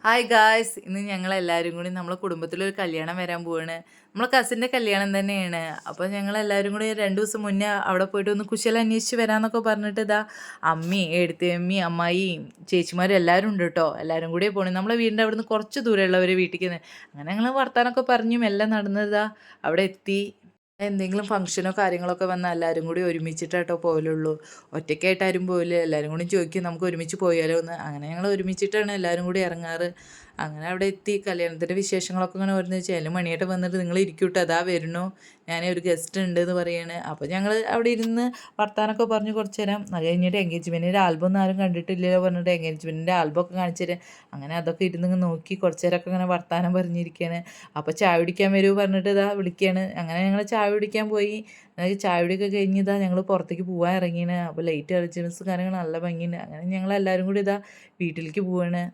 Hi guys ഇന്ന് ഞങ്ങളെല്ലാവരും കൂടി നമ്മളെ കുടുംബത്തിലൊരു കല്യാണം വരാൻ പോവാണ്. നമ്മളെ കസിൻ്റെ കല്യാണം തന്നെയാണ്. അപ്പോൾ ഞങ്ങളെല്ലാവരും കൂടി 2 ദിവസം മുന്നേ അവിടെ പോയിട്ട് ഒന്ന് കുശലം അന്വേഷിച്ച് വരാമെന്നൊക്കെ പറഞ്ഞിട്ട് ഇതാ അമ്മയും ഏടത്തിയമ്മയും അമ്മായിയും ചേച്ചിമാരും എല്ലാവരും ഉണ്ട് കേട്ടോ. എല്ലാവരും കൂടി പോണേ. നമ്മളെ വീടിൻ്റെ അവിടുന്ന് കുറച്ച് ദൂരമുള്ള ഒരു വീട്ടിലേക്ക്. അങ്ങനെ ഞങ്ങൾ വർത്താനമൊക്കെ പറഞ്ഞു എല്ലാം നടന്നതാ അവിടെ എത്തി. എന്തെങ്കിലും ഫംഗ്ഷനോ കാര്യങ്ങളൊക്കെ വന്നാൽ എല്ലാവരും കൂടി ഒരുമിച്ചിട്ടാട്ടോ പോകലുള്ളൂ. ഒറ്റയ്ക്കായിട്ട് ആരും പോവില്ല. എല്ലാവരും കൂടി ചോദിക്കും നമുക്ക് ഒരുമിച്ച് പോയാലോ എന്ന്. അങ്ങനെ ഞങ്ങൾ ഒരുമിച്ചിട്ടാണ് എല്ലാവരും കൂടി ഇറങ്ങാറ്. അങ്ങനെ അവിടെ എത്തി കല്യാണത്തിൻ്റെ വിശേഷങ്ങളൊക്കെ ഇങ്ങനെ ഓരോന്ന് വെച്ചാൽ അതിൽ മണിയായിട്ട് വന്നിട്ട് നിങ്ങൾ ഇരിക്കൂട്ടോ അതാ വരുന്നു ഞാൻ ഒരു ഗസ്റ്റ് ഉണ്ട് എന്ന് പറയാണ്. അപ്പോൾ ഞങ്ങൾ അവിടെ ഇരുന്ന് വർത്താനമൊക്കെ പറഞ്ഞ് കുറച്ച് നേരം അത് കഴിഞ്ഞിട്ട് എൻഗേജ്മെൻറ്റിൻ്റെ ആൽബം ഒന്നും ആരും കണ്ടിട്ടില്ലല്ലോ പറഞ്ഞിട്ട് എൻഗേജ്മെൻറ്റിൻ്റെ ആൽബമൊക്കെ കാണിച്ചു തരാം. അങ്ങനെ അതൊക്കെ ഇരുന്ന് നോക്കി കുറച്ച് നേരമൊക്കെ ഇങ്ങനെ വർത്താനം പറഞ്ഞിരിക്കുകയാണ്. അപ്പോൾ ചായ കുടിക്കാൻ വരൂ പറഞ്ഞിട്ട് ഇതാ വിളിക്കുകയാണ്. അങ്ങനെ ഞങ്ങൾ ചായ കുടിക്കാൻ പോയി. ചായ കുടിയൊക്കെ കഴിഞ്ഞ് ഇതാ ഞങ്ങൾ പുറത്തേക്ക് പോകാൻ ഇറങ്ങിയാണ്. അപ്പോൾ ലൈറ്റ് കളിച്ചിട്ട് കാര്യങ്ങൾ നല്ല ഭംഗിയുണ്ട്. അങ്ങനെ ഞങ്ങളെല്ലാവരും കൂടി ഇതാ വീട്ടിലേക്ക് പോവാണ്.